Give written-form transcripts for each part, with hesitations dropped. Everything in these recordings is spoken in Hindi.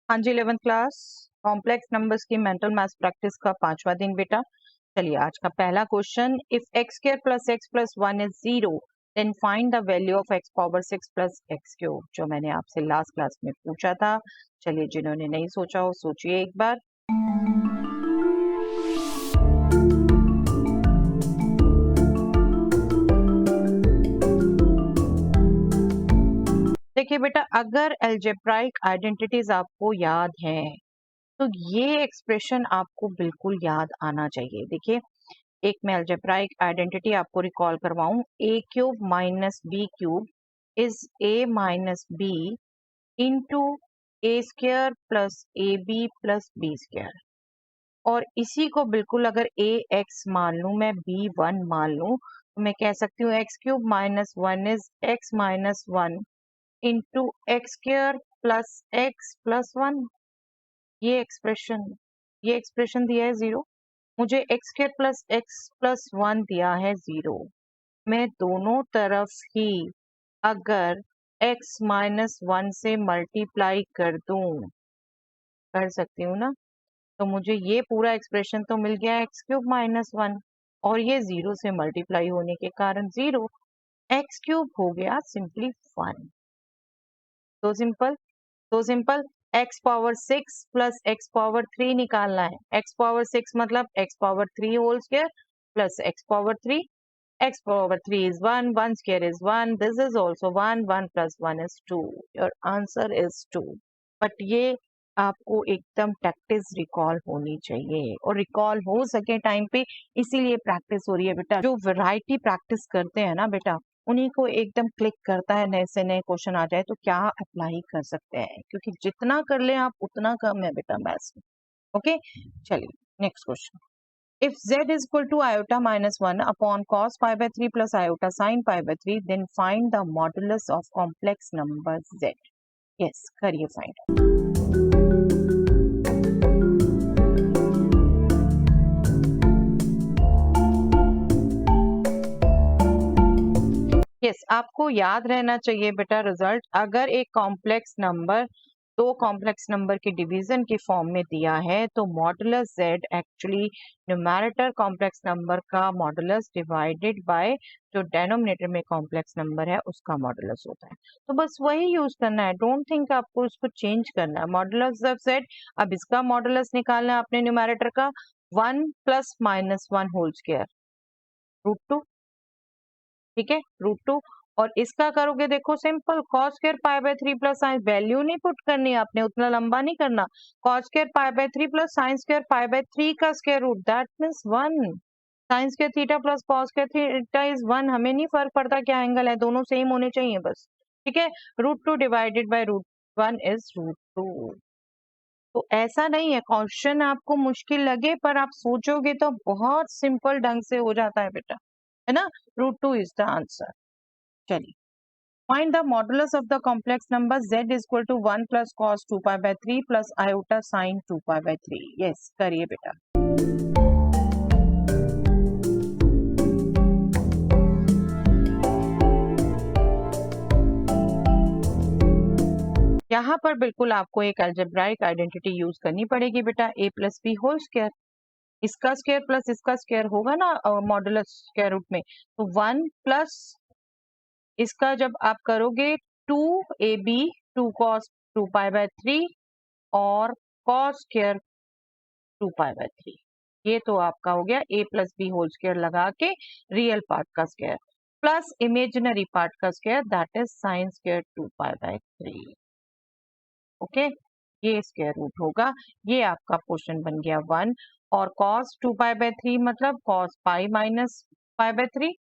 हाँ जी, 11th क्लास कॉम्प्लेक्स नंबर्स की मेंटल मैथ्स प्रैक्टिस का 5वां दिन बेटा। चलिए आज का पहला question, if x square plus x plus 1 is 0 then find the value of x power 6 plus x cube, जो मैंने आपसे लास्ट क्लास में पूछा था। चलिए जिन्होंने नहीं सोचा हो सोचिए एक बार। देखिए बेटा, अगर अलजेब्राइक आइडेंटिटीज आपको याद हैं तो ये एक्सप्रेशन आपको बिल्कुल याद आना चाहिए। देखिए, एक मैं अलजेब्राइक आइडेंटिटी आपको रिकॉल करवाऊं, A cube minus B cube is A minus B into A square plus A B plus B square. और इसी को बिल्कुल अगर ए एक्स मान लूं, मैं बी 1 मान लूं, तो मैं कह सकती हूँ x cube minus 1 is x minus 1 into x square plus 1। ये एक्सप्रेशन दिया है 0, मुझे x square plus x plus 1 दिया है 0। मैं दोनों तरफ ही अगर x माइनस 1 से मल्टीप्लाई कर दूं, कर सकती हूँ ना, तो मुझे ये पूरा एक्सप्रेशन तो मिल गया एक्स क्यूब माइनस 1, और ये 0 से मल्टीप्लाई होने के कारण 0, एक्स क्यूब हो गया सिंपली 1। तो simple x power 6 plus x power 3 निकालना है। x पावर 6 मतलब x power 3 whole square plus x power 3, x power 3 is 1, 1 square is 1, this is also 1, 1 plus 1 is 2. Your answer is 2. But ये आपको एकदम प्रैक्टिस रिकॉल होनी चाहिए, और रिकॉल हो सके टाइम पे, इसीलिए प्रैक्टिस हो रही है बेटा। जो वैरायटी प्रैक्टिस करते हैं ना बेटा, उन्हीं को एकदम क्लिक करता है, नए से नए क्वेश्चन आ जाए तो क्या अप्लाई कर सकते हैं, क्योंकि जितना कर ले आप उतना कम है बेटा मैथ्स में। ओके, चलिए next question. If z is equal to iota minus 1 upon cos pi by 3 plus iota sin pi by 3, then find the modulus of complex number z. Yes, करिए find. Yes, आपको याद रहना चाहिए बेटा रिजल्ट, अगर एक कॉम्प्लेक्स नंबर दो कॉम्प्लेक्स नंबर के डिवीजन के फॉर्म में दिया है तो modulus z actually numerator complex number का मॉडुलस डिवाइडेड बाय जो डेनोमिनेटर में कॉम्प्लेक्स नंबर है उसका मॉडुलस होता है। तो बस वही यूज करना है, डोंट थिंक आपको इसको चेंज करना है। मॉडुलस ऑफ z, अब इसका मॉडुलस निकालना है आपने न्यूमैरेटर का, 1 प्लस माइनस 1 होल स्क्वायर √2, ठीक है, √2। और इसका करोगे देखो simple, cos square pi by 3 plus sine, value नहीं पुट करनी आपने, उतना लंबा नहीं करना। cos square pi by 3 plus sine square pi by 3 का square root, that means 1। Sine square theta plus cos square theta is 1, हमें नहीं फर्क पड़ता क्या एंगल है, दोनों सेम होने चाहिए बस, ठीक है। √2 डिवाइडेड बाय √1 इज √2। तो ऐसा नहीं है, क्वेश्चन आपको मुश्किल लगे पर आप सोचोगे तो बहुत सिंपल ढंग से हो जाता है बेटा, है ना। √2 इज द आंसर। चलिए, find the modulus of the complex number z is equal to 1 plus cos 2 pi by 3 plus iota sin 2 pi by 3. Yes, करिए बेटा। यहाँ पर बिल्कुल आपको एक अलजेब्राइक आइडेंटिटी यूज करनी पड़ेगी बेटा, a plus B whole square, इसका स्क्वायर प्लस इसका स्क्वायर होगा ना मॉडुलस स्क्वायर रूट में, तो 1 प्लस इसका जब आप करोगे 2ab 2 cos 2 pi by 3 और cos स्क्वायर 2 पाई बाय 3, ये तो आपका हो गया a plus B whole square लगा के रियल पार्ट का स्क्वायर प्लस इमेजिनरी पार्ट का square, that is sine square 2 pi by 3। Okay, ये स्क्वायर रूट होगा, ये आपका क्वेश्चन बन गया 1। और cos 2 पाई बाय 3 मतलब cos pi minus pi by 3,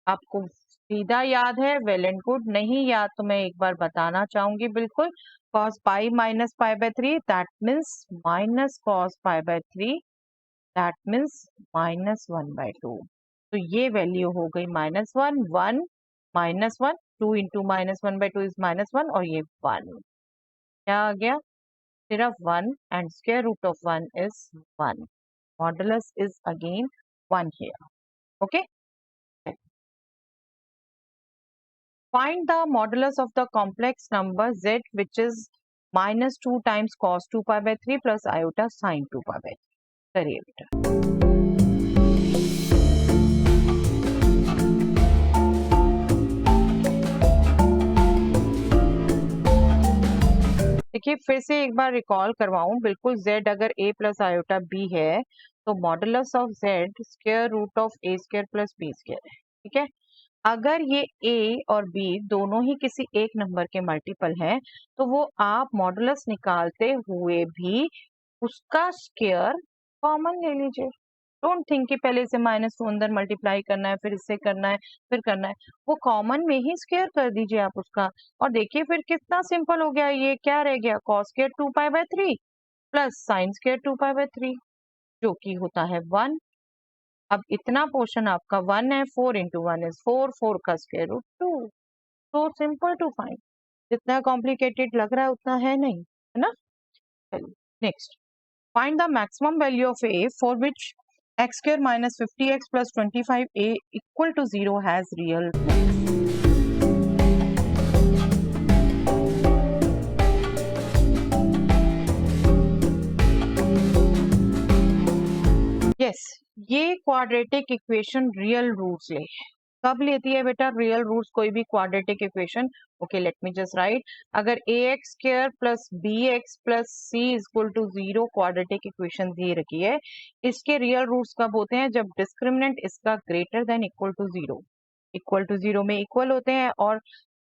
आपको सीधा याद है, वेल एंड गुड, नहीं याद तो मैं एक बार बताना चाहूंगी बिल्कुल। cos pi minus pi by 3 that means minus cos pi by 3, that means -1/2। तो ये वैल्यू हो गई -1, 1 -1, 2 इंटू -1/2 इज -1, और ये 1 क्या आ गया, सिर्फ 1, and square root of 1 is 1, modulus is again 1 here. Okay, find the modulus of the complex number z which is -2 times cos 2 pi by 3 plus iota sin 2 pi by 3। करिए बेटा। देखिए फिर से एक बार रिकॉल करवाऊं, बिल्कुल z अगर a प्लस आयोटा b है तो modulus of z square root of a square plus b square है। ठीक है, अगर ये a और b दोनों ही किसी एक नंबर के मल्टीपल हैं तो वो आप मॉडुलस निकालते हुए भी उसका स्क्वायर कॉमन ले लीजिए। डोंट थिंक कि पहले इसे -2 अंदर मल्टीप्लाई करना है, फिर इससे करना है, फिर करना है। वो कॉमन में ही स्क्वायर कर दीजिए आप उसका, और देखिए फिर कितना सिंपल हो गया। ये क्या रह गया, cos square 2 pi by 3 plus sin square 2 pi by 3 जो कि होता है 1। अब इतना पोर्शन आपका 1 है, 4 इंटू 1 इज 4, 4 का square root 2। So simple to find. जितना कॉम्प्लिकेटेड लग रहा है उतना है नहीं, है ना। चलिए next, find the maximum value of a for which x square minus 50x plus 25a equal to 0 has real roots। Yes, ये क्वाड्रेटिक इक्वेशन रियल रूट्स ले। कब लेती है बेटा रियल रूट्स कोई भी quadratic equation? Okay, let me just write. अगर ax square plus bx plus c equal to 0 quadratic equation दे रखी है, इसके रियल रूट्स कब होते हैं? जब डिस्क्रिमिनेंट इसका greater than equal to 0। Equal to 0 में इक्वल होते हैं और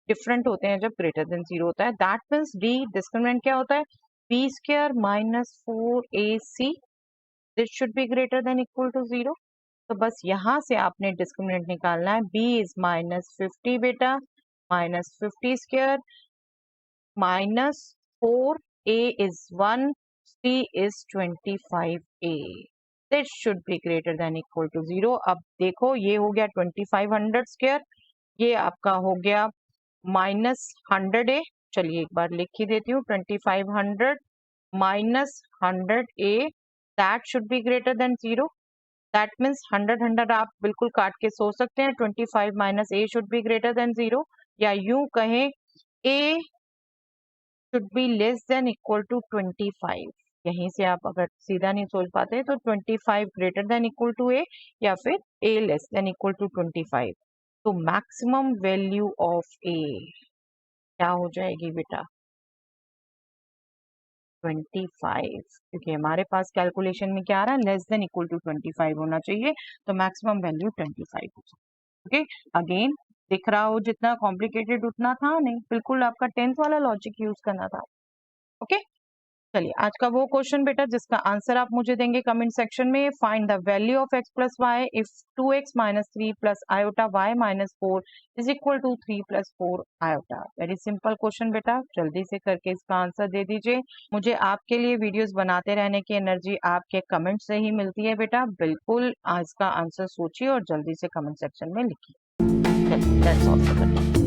डिफरेंट होते हैं जब ग्रेटर देन 0 होता है। दैट मीन्स डी डिस्क्रिमिनेंट क्या होता है? b square minus 4ac, this should be greater than equal to 0। तो बस यहाँ से आपने डिस्क्रिमिनेंट निकालना है। b इज -50 बेटा, -50 square minus 4a is 1, c is 25a, this should be greater than equal to 0। अब देखो ये हो गया 2500 स्क्वायर, ये आपका हो गया -100a। चलिए एक बार लिख ही देती हूँ, 2500 minus 100a, that should be greater than 0। That means 100 आप बिल्कुल काट के सोच सकते हैं, 25 minus a should be greater than 0, या यूं कहें a should be less than equal to 25। यहीं से आप अगर सीधा नहीं सोच पाते तो 25 greater than equal to a, या फिर a less than equal to 25। तो मैक्सिमम वैल्यू ऑफ a क्या हो जाएगी बेटा? 25, क्योंकि हमारे पास कैलकुलेशन में क्या आ रहा है, लेस देन इक्वल टू 25 होना चाहिए, तो मैक्सिमम वैल्यू 25 हो जाए। ओके, अगेन दिख रहा हो जितना कॉम्प्लिकेटेड उतना था नहीं, बिल्कुल आपका 10th वाला लॉजिक यूज करना था। ओके, चलिए आज का वो क्वेश्चन बेटा जिसका आंसर आप मुझे देंगे कमेंट सेक्शन में। Find the value of x plus Y if 2x minus 3 plus iota y minus 4 is equal to 3 plus 4 iota. Very simple question बेटा, जल्दी से करके इसका आंसर दे दीजिए। मुझे आपके लिए वीडियोस बनाते रहने की एनर्जी आपके कमेंट से ही मिलती है बेटा। बिल्कुल आज का आंसर सोचिए और जल्दी से कमेंट सेक्शन में लिखिए। That's all for today.